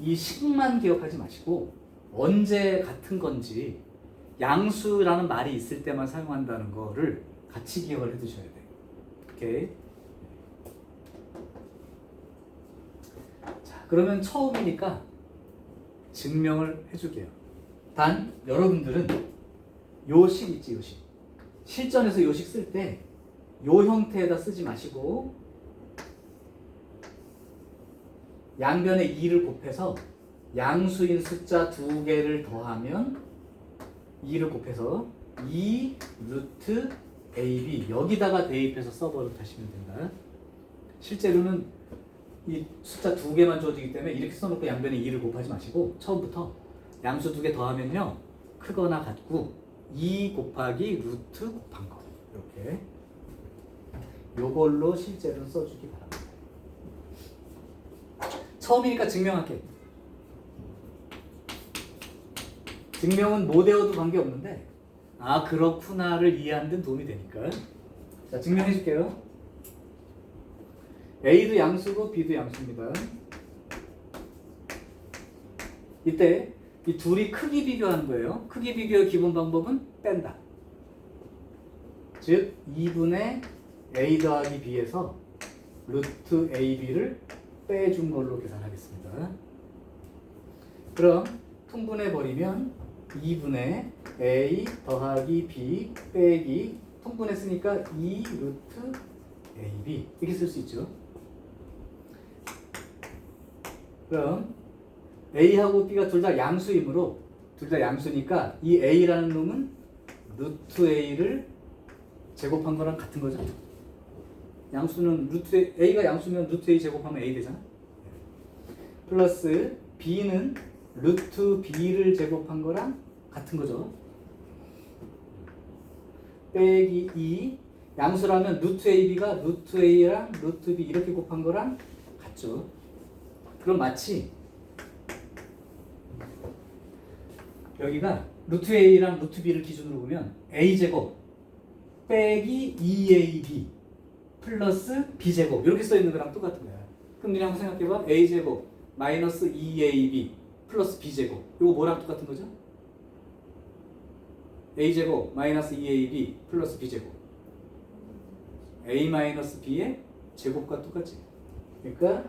이 식만 기억하지 마시고 언제 같은 건지 양수라는 말이 있을 때만 사용한다는 거를 같이 기억을 해 두셔야 돼요. 오케이. 자, 그러면 처음이니까 증명을 해줄게요. 단 여러분들은 요식 있지, 요식. 실전에서 요식 쓸 때 요 형태에다 쓰지 마시고 양변에 2를 곱해서 양수인 숫자 두 개를 더하면 2를 곱해서 2 루트 AB 여기다가 대입해서 써버릇하시면 된다. 실제로는 이 숫자 두 개만 주어지기 때문에 이렇게 써놓고 양변에 2를 곱하지 마시고 처음부터 양수 두 개 더하면요 크거나 같고 2 곱하기 루트 곱한 거 이렇게 요걸로 실제로 써주기 바랍니다. 처음이니까 증명할게. 증명은 못 외워도 관계없는데 아 그렇구나를 이해하는 데 도움이 되니까. 자 증명해 줄게요. A도 양수고 B도 양수입니다. 이때 이 둘이 크기 비교하는 거예요. 크기 비교의 기본 방법은 뺀다. 즉 2분의 A 더하기 B에서 루트 AB를 빼준 걸로 계산하겠습니다. 그럼 통분해 버리면 2분의 A 더하기 B 빼기 통분했으니까 2 루트 AB 이렇게 쓸 수 있죠. 그럼 A하고 B가 둘 다 양수이므로 둘 다 양수니까 이 A라는 놈은 루트 A를 제곱한 거랑 같은 거죠. 양수는 루트 A가 양수면 루트 A 제곱하면 A 되잖아. 플러스 B는 루트 B를 제곱한 거랑 같은 거죠. 빼기 2 양수라면 루트 AB가 루트 A랑 루트 B 이렇게 곱한 거랑 같죠. 그럼 마치 여기가 루트 A랑 루트 B를 기준으로 보면 A제곱 빼기 2AB 플러스 B제곱 이렇게 써있는 거랑 똑같은 거야. 그럼 너네 한번 생각해봐. A제곱 마이너스 2AB 플러스 B제곱 이거 뭐랑 똑같은 거죠? A제곱 마이너스 2AB 플러스 B제곱 A 마이너스 B의 제곱과 똑같지. 그러니까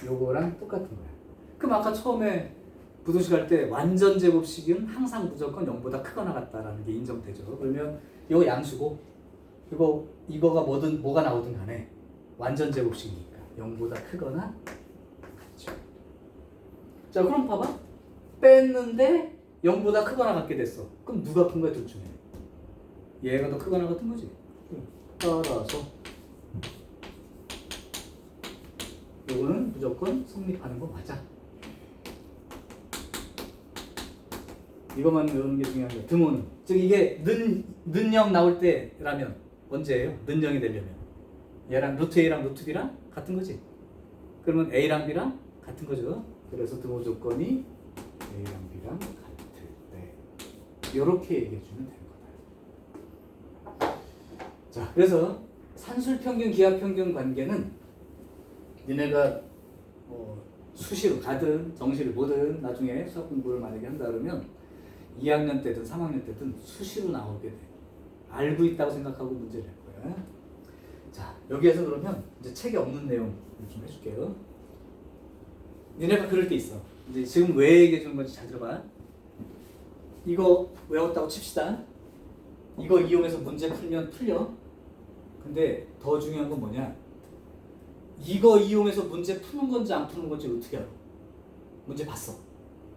요거랑 똑같은 거야. 그럼 아까 처음에 부등식 할 때 완전 제곱식은 항상 무조건 0보다 크거나 같다라는 게 인정되죠. 그러면 이거 양수고 이거가 뭐가 나오든 간에 완전 제곱식이니까 0보다 크거나 같죠. 자 그럼 봐봐. 뺐는데 0보다 크거나 같게 됐어. 그럼 누가 큰 거야 둘 중에? 얘가 더 크거나 같은 거지. 따라서 이거는 무조건 성립하는 거 맞아. 이것만 외우는 게 중요한 거야. 등호는. 즉 이게 는0 나올 때라면 언제예요? 는0이 되려면 얘랑 루트 A랑 루트 B랑 같은 거지. 그러면 A랑 B랑 같은 거죠. 그래서 등호 조건이 A랑 B랑 같을 때 이렇게 얘기해 주면 되는 거다. 자, 그래서 산술평균, 기하평균 관계는 니네가 수시로 가든 정시를 보든 나중에 수학 공부를 만약에 한다 그러면 2학년 때든 3학년 때든 수시로 나오게 돼. 알고 있다고 생각하고 문제를 낼 거야. 자, 여기에서 그러면 이제 책에 없는 내용 좀 해줄게요. 니네가 그럴 게 있어. 이제 지금 왜 얘기해 주는 건지 잘 들어봐. 이거 외웠다고 칩시다. 이거 이용해서 문제 풀면 풀려. 근데 더 중요한 건 뭐냐? 이거 이용해서 문제 푸는 건지 안 푸는 건지 어떻게 알아? 문제 봤어.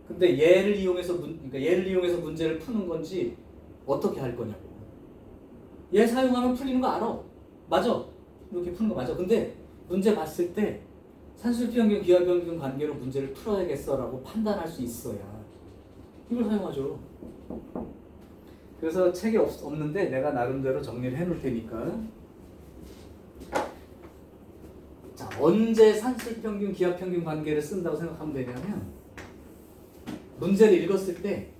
근데 얘를 이용해서 문제를 푸는 건지 어떻게 할 거냐고. 얘 사용하면 풀리는 거 알아. 맞아. 이렇게 푸는 거 맞아. 근데 문제 봤을 때 산술평균, 기하평균 관계로 문제를 풀어야겠어라고 판단할 수 있어야 이걸 사용하죠. 그래서 책이 없는데 내가 나름대로 정리를 해놓을 테니까. 자, 언제 산술평균, 기하평균 관계를 쓴다고 생각하면 되냐면 문제를 읽었을 때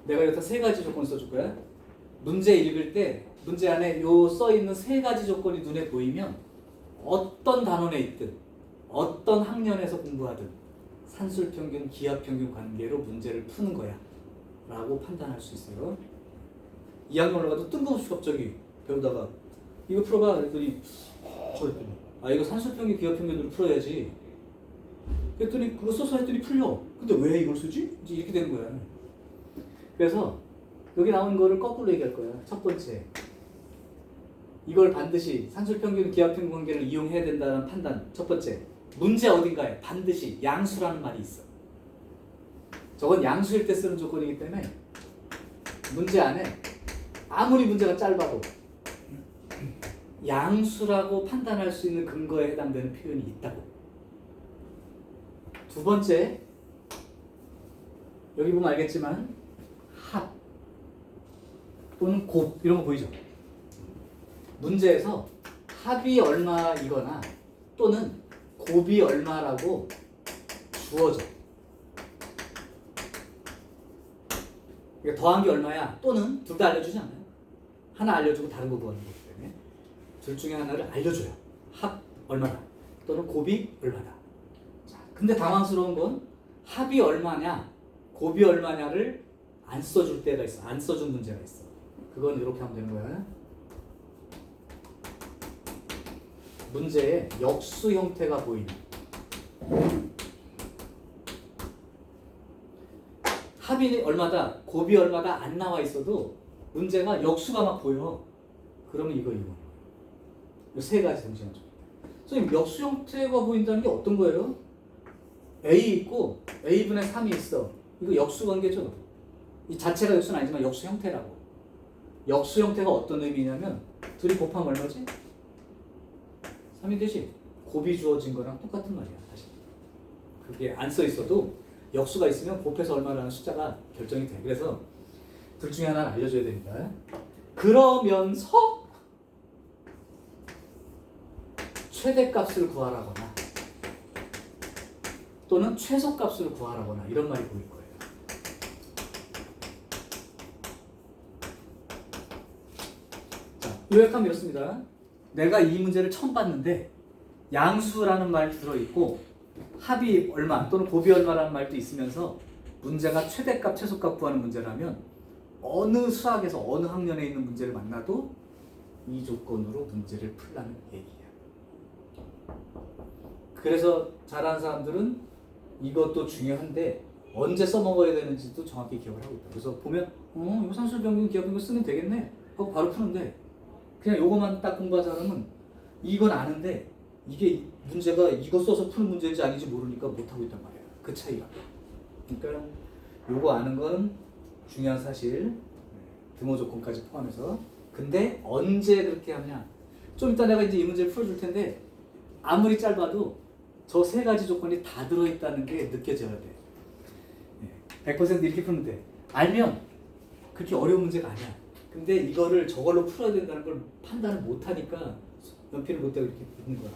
내가 여기다 세 가지 조건 써줄 거야. 문제 읽을 때 문제 안에 요 써있는 세 가지 조건이 눈에 보이면 어떤 단원에 있든 어떤 학년에서 공부하든 산술평균, 기하평균 관계로 문제를 푸는 거야 라고 판단할 수 있어요. 2학년 올라가도 뜬금없이 갑자기 배우다가 이거 풀어봐 그랬더니 이거 산술평균, 기하평균으로 풀어야지. 그랬더니 그거 써서 했더니 풀려. 근데 왜 이걸 쓰지? 이제 이렇게 되는 거야. 그래서 여기 나온 거를 거꾸로 얘기할 거야. 첫 번째, 이걸 반드시 산술평균, 기하평균 관계를 이용해야 된다는 판단. 첫 번째, 문제 어딘가에 반드시 양수라는 말이 있어. 저건 양수일 때 쓰는 조건이기 때문에 문제 안에 아무리 문제가 짧아도 양수라고 판단할 수 있는 근거에 해당되는 표현이 있다고. 두 번째, 여기 보면 알겠지만 합 또는 곱 이런 거 보이죠? 문제에서 합이 얼마이거나 또는 곱이 얼마라고 주어져. 그러니까 더한 게 얼마야? 또는 둘 다 알려주지 않아요? 하나 알려주고 다른 거 구하는 거기 때문에 둘 중에 하나를 알려줘요. 합 얼마다 또는 곱이 얼마다. 자, 근데 당황스러운 건 합이 얼마냐, 곱이 얼마냐를 안 써줄 때가 있어. 안 써준 문제가 있어. 그건 이렇게 하면 되는 거야. 문제에 역수 형태가 보이는, 합이 얼마다, 곱이 얼마다 안 나와 있어도 문제가 역수가 막 보여. 그러면 이거. 이 세 가지 잠시만요. 선생님, 역수 형태가 보인다는 게 어떤 거예요? A 있고 A분의 3이 있어. 이거 역수 관계죠. 이 자체가 역수는 아니지만 역수 형태라고. 역수 형태가 어떤 의미냐면 둘이 곱하면 얼마지? 3이 되지. 곱이 주어진 거랑 똑같은 말이야. 사실. 그게 안 써 있어도 역수가 있으면 곱해서 얼마라는 숫자가 결정이 돼. 그래서 둘 중에 하나는 알려줘야 됩니다. 그러면서 최대값을 구하라거나 또는 최소값을 구하라거나 이런 말이 보일 거예요. 자, 요약하면 이렇습니다. 내가 이 문제를 처음 봤는데 양수라는 말 들어있고 합이 얼마 또는 곱이 얼마라는 말도 있으면서 문제가 최대값, 최소값 구하는 문제라면 어느 수학에서 어느 학년에 있는 문제를 만나도 이 조건으로 문제를 풀라는 얘기예요. 그래서 잘하는 사람들은 이것도 중요한데 언제 써먹어야 되는지도 정확히 기억을 하고 있다. 그래서 보면 이거 산술 변경 기억 변경 쓰면 되겠네 하고 바로 푸는데 그냥 요거만 딱 공부한 사람은 이건 아는데 이게 문제가 이거 써서 푸는 문제인지 아닌지 모르니까 못하고 있단 말이에요. 그 차이가. 그러니까 요거 아는 건 중요한 사실, 등호 조건까지 포함해서. 근데 언제 그렇게 하냐, 좀 이따 내가 이제 이 문제를 풀어줄 텐데 아무리 짧아도 저 세 가지 조건이 다 들어있다는 게 느껴져야 돼. 100% 이렇게 푸면 돼. 알면 그렇게 어려운 문제가 아니야. 근데 이거를 저걸로 풀어야 된다는 걸 판단을 못하니까 연필을 못 대고 이렇게 푸는 거야.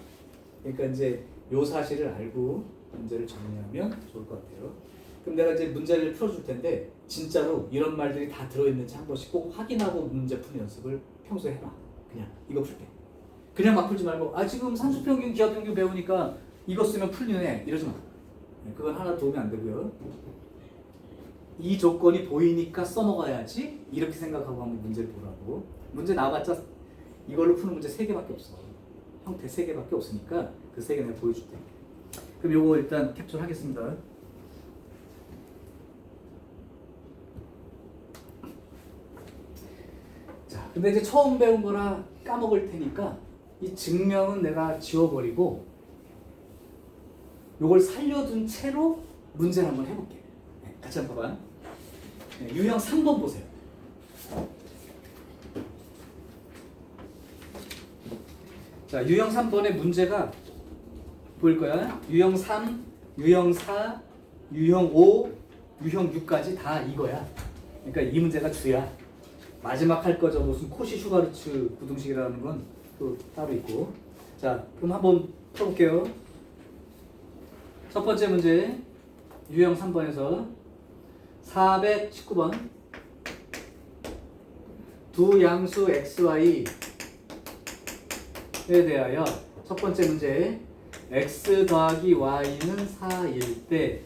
그러니까 이제 요 사실을 알고 문제를 정리하면 좋을 것 같아요. 그럼 내가 이제 문제를 풀어줄 텐데 진짜로 이런 말들이 다 들어있는지 한 번씩 꼭 확인하고 문제 푸는 연습을 평소에 해놔. 그냥 이거 풀 때. 그냥 막 풀지 말고 지금 산수평균, 기하평균 배우니까 이거 쓰면 풀리네 이러지 마. 그건 하나 도움이 안 되고요. 이 조건이 보이니까 써먹어야지 이렇게 생각하고 한번 문제를 보라고. 문제 나와봤자 이걸로 푸는 문제 3개밖에 없어. 형태 3개밖에 없으니까 그 3개 내가 보여줄 테니까. 그럼 요거 일단 캡처 하겠습니다. 자, 근데 이제 처음 배운 거라 까먹을 테니까 이 증명은 내가 지워버리고 요걸 살려둔 채로 문제를 한번 해볼게. 같이 한번 봐봐. 유형 3번 보세요. 자, 유형 3번의 문제가 보일 거야. 유형 3, 유형 4, 유형 5, 유형 6까지 다 이거야. 그러니까 이 문제가 주야. 마지막 할 거죠. 무슨 코시 슈가르츠 부등식이라는 건 또 따로 있고. 자, 그럼 한번 풀어볼게요. 첫 번째 문제, 유형 3번에서 419번. 두 양수 xy에 대하여 첫 번째 문제, x 더하기 y는 4일 때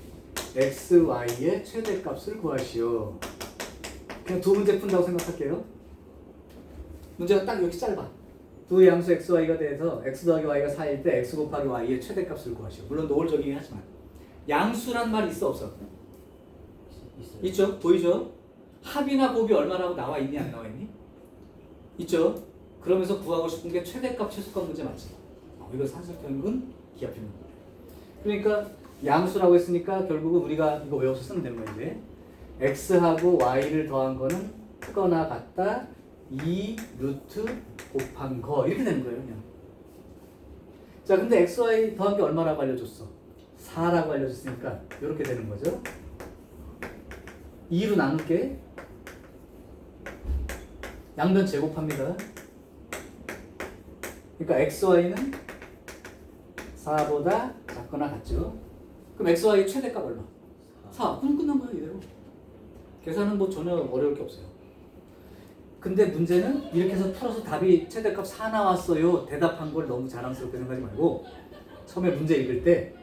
xy의 최대값을 구하시오. 그냥 두 문제 푼다고 생각할게요. 문제가 딱 이렇게 짧아. 두 양수 xy가 돼서 x 더하기 y가 4일 때 x 곱하기 y의 최대값을 구하시오. 물론 노골적이긴 하지만 양수란 말이 있어 없어? 있어요. 있죠? 보이죠? 합이나 곱이 얼마라고 나와 있니 안 나와 있니? 있죠? 그러면서 구하고 싶은 게 최대값 최소값 문제 맞지? 이거 산술평균, 기하평균. 그러니까 양수라고 했으니까 결국은 우리가 이거 외워서 쓰면 되는 거야 이제. x하고 y를 더한 거는 크거나 같다 2 루트 곱한 거 이렇게 되는 거예요 그냥. 자, 근데 xy 더한 게 얼마라고 알려줬어? 4라고 알려줬으니까 이렇게 되는 거죠. 2로 나눌게. 양변 제곱합니다. 그러니까 xy는 4보다 작거나 같죠. 그럼 xy의 최대값 얼마? 4. 그럼 끝난 거야 이대로. 계산은 뭐 전혀 어려울 게 없어요. 근데 문제는 이렇게 해서 풀어서 답이 최대값 4 나왔어요. 대답한 걸 너무 자랑스럽게 생각하지 말고 처음에 문제 읽을 때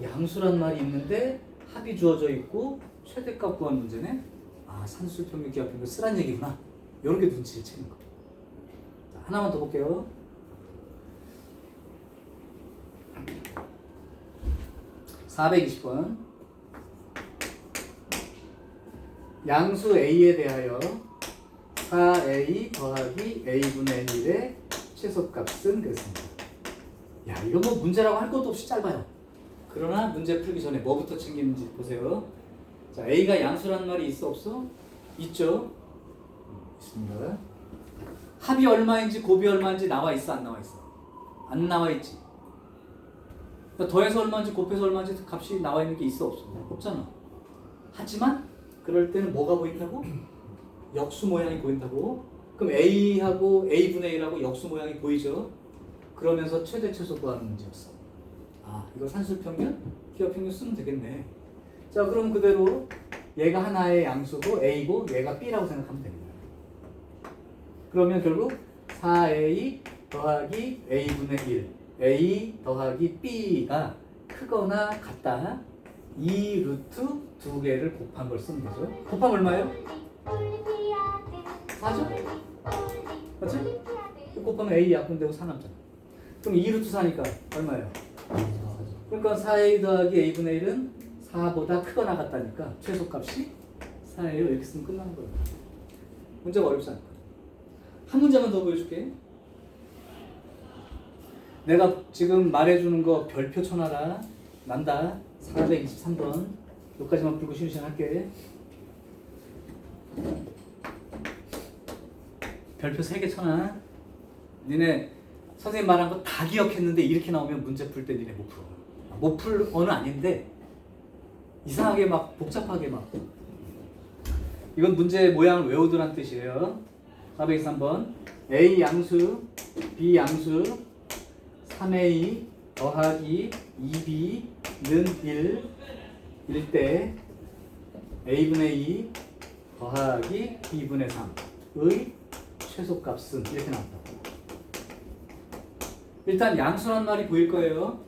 양수란 말이 있는데 합이 주어져 있고 최대값 구한 문제네. 아, 산술평균 기하평균 쓰란 얘기구나. 이렇게 눈치를 채는 거. 자, 하나만 더 볼게요. (420번) 양수 A에 대하여 4A 더하기 A분의 1의 최소값은 그랬습니다. 야, 이거 뭐 문제라고 할 것도 없이 짧아요. 그러나 문제 풀기 전에 뭐부터 챙기는지 보세요. 자, A가 양수라는 말이 있어 없어? 있죠? 있습니다. 합이 얼마인지 곱이 얼마인지 나와 있어 안 나와 있어? 안 나와 있지. 그러니까 더해서 얼마인지 곱해서 얼마인지 값이 나와 있는 게 있어 없어? 없잖아. 하지만 그럴 때는 뭐가 보인다고? 역수 모양이 보인다고? 그럼 A하고 A분의 1하고 역수 모양이 보이죠? 그러면서 최대 최소 구하는 문제였어. 아, 이거 산술평균? 기하평균 쓰면 되겠네. 자, 그럼 그대로 얘가 하나의 양수고 A고 얘가 B라고 생각하면 됩니다. 그러면 결국 4A 더하기 A분의 1 A 더하기 B가 크거나 같다. 이 루트 두 개를 곱한 걸 쓰는 거죠. 곱하면 얼마예요? 4죠? 맞지? 곱하면 A 약분되고 4 남잖아. 그럼 2 루트 4니까 얼마예요? 그러니까 4A 더하기 A분의 1은 4보다 크거나 같다니까 최소값이 4예요. 이렇게 쓰면 끝나는 거예요. 문제가 어렵지 않고. 한 문제만 더 보여줄게. 내가 지금 말해주는 거 별표 쳐놔라. 난다. 423번. 여기까지만 풀고 시행할게. 별표 3개 쳐놔. 니네 선생님 말한 거 다 기억했는데 이렇게 나오면 문제 풀 때 니네 못 풀어. 못 풀 어는 아닌데 이상하게 막 복잡하게 막. 이건 문제 모양을 외우더란 뜻이에요. 423번. A 양수, B 양수, 3A 더하기 2B는 1일 때 A분의 2 더하기 B분의 3의 최소값은 이렇게 나왔다. 일단 양수란 말이 보일 거예요.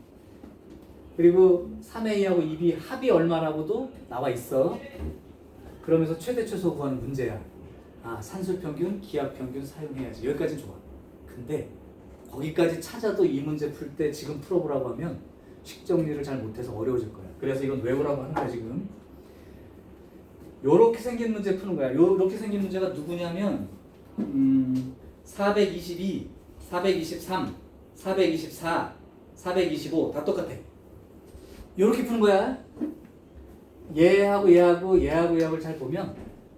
그리고 3A하고 2B 합이 얼마라고도 나와 있어. 그러면서 최대 최소 구하는 문제야. 아, 산술평균, 기하평균 사용해야지. 여기까지는 좋아. 근데 거기까지 찾아도 이 문제 풀 때 지금 풀어보라고 하면 식 정리를 잘 못해서 어려워질 거야. 그래서 이건 외우라고 하는 거야 지금. 요렇게 생긴 문제 푸는 거야. 요렇게 생긴 문제가 누구냐면 422, 423, 424, 425 다 똑같아. 요렇게 푸는 거야. 얘하고 얘하고 얘하고 얘하고 잘 보면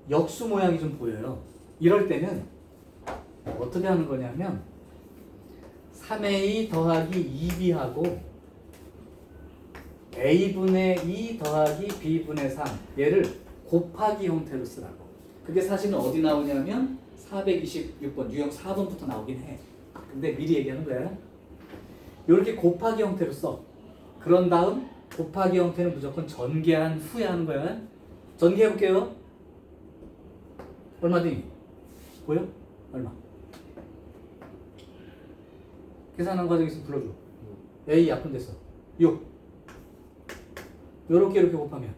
역수 모양이 좀 보여요. 이럴 때는 어떻게 하는 거냐면 3A 더하기 2B하고 A분의 2 더하기 B분의 3 얘를 곱하기 형태로 쓰라고. 그게 사실은 어디 나오냐면 426번 유형 4번부터 나오긴 해. 근데 미리 얘기하는 거야. 이렇게 곱하기 형태로 써. 그런 다음 곱하기 형태는 무조건 전개한 후에 하는 거야. 전개해볼게요. 얼마 되니? 보여? 얼마? 계산한 과정에서 불러줘. A 약분됐어. 6. 요렇게 이렇게 곱하면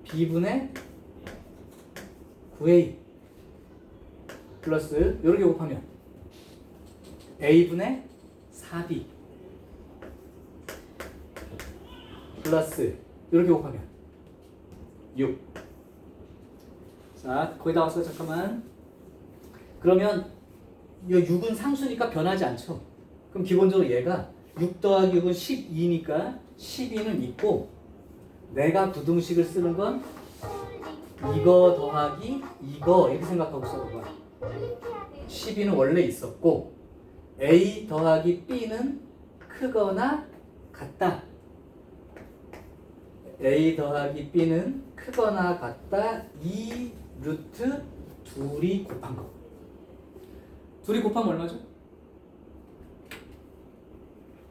B분의 9A 플러스 요렇게 곱하면 A분의 4B 플러스 요렇게 곱하면 6. 자, 거의 다 왔어. 잠깐만. 그러면 이 6은 상수니까 변하지 않죠. 그럼 기본적으로 얘가 6 더하기 6은 12니까 12는 있고 내가 부등식을 쓰는 건 이거 더하기 이거 이렇게 생각하고 써봐. 12는 원래 있었고 A 더하기 B는 크거나 같다. A 더하기 B는 크거나 같다. 이 루트 둘이 곱한 거. 둘이 곱하면 얼마죠?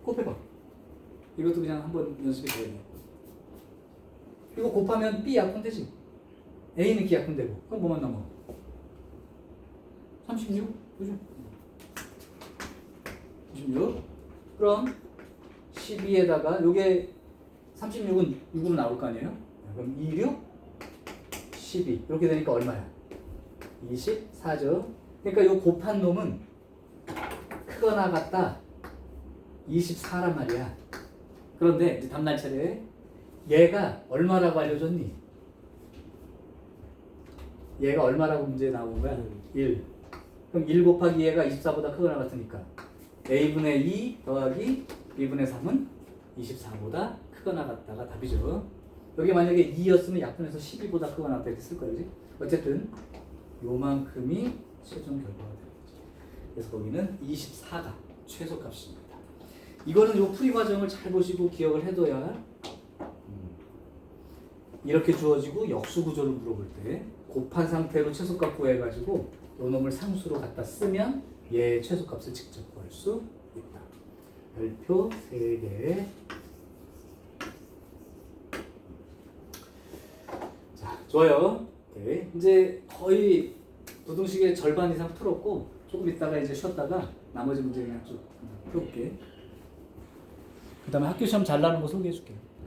곱해봐. 이것도 그냥 한번 연습이 돼야 돼. 이거 곱하면 B 약분되지. A는 기약분되고. 그럼 뭐만 남아? 36? 그죠? 36. 그럼 12에다가 요게 36은 6으로 나올 거 아니에요? 그럼 2, 6, 12 이렇게 되니까 얼마야? 24죠. 그러니까 요 곱한 놈은 크거나 같다 24란 말이야. 그런데 이제 답날 차례. 얘가 얼마라고 알려줬니? 얘가 얼마라고 문제에 나온 거야? 1. 그럼 1 곱하기 얘가 24보다 크거나 같으니까 a분의 2 더하기 b분의 3은 24보다 크거나 같다가 답이죠. 여기 만약에 2였으면 약분해서 12보다 크거나 같다 이렇게 쓸 거야. 그지? 어쨌든 요만큼이 최종 결과가 되겠죠. 그래서 거기는 24가 최소값입니다. 이거는 요 풀이 과정을 잘 보시고 기억을 해둬야 이렇게 주어지고 역수 구조를 물어볼 때 곱한 상태로 최소값 구해가지고 요 놈을 상수로 갖다 쓰면 얘 최소값을 직접 구할 수 있다. 별표 3개. 자, 좋아요. 오케이. 이제 거의 부등식의 절반 이상 풀었고 조금 있다가 이제 쉬었다가 나머지 문제 그냥 쭉 풀어볼게. 그 다음에 학교 시험 잘 나는 거 소개해 줄게요.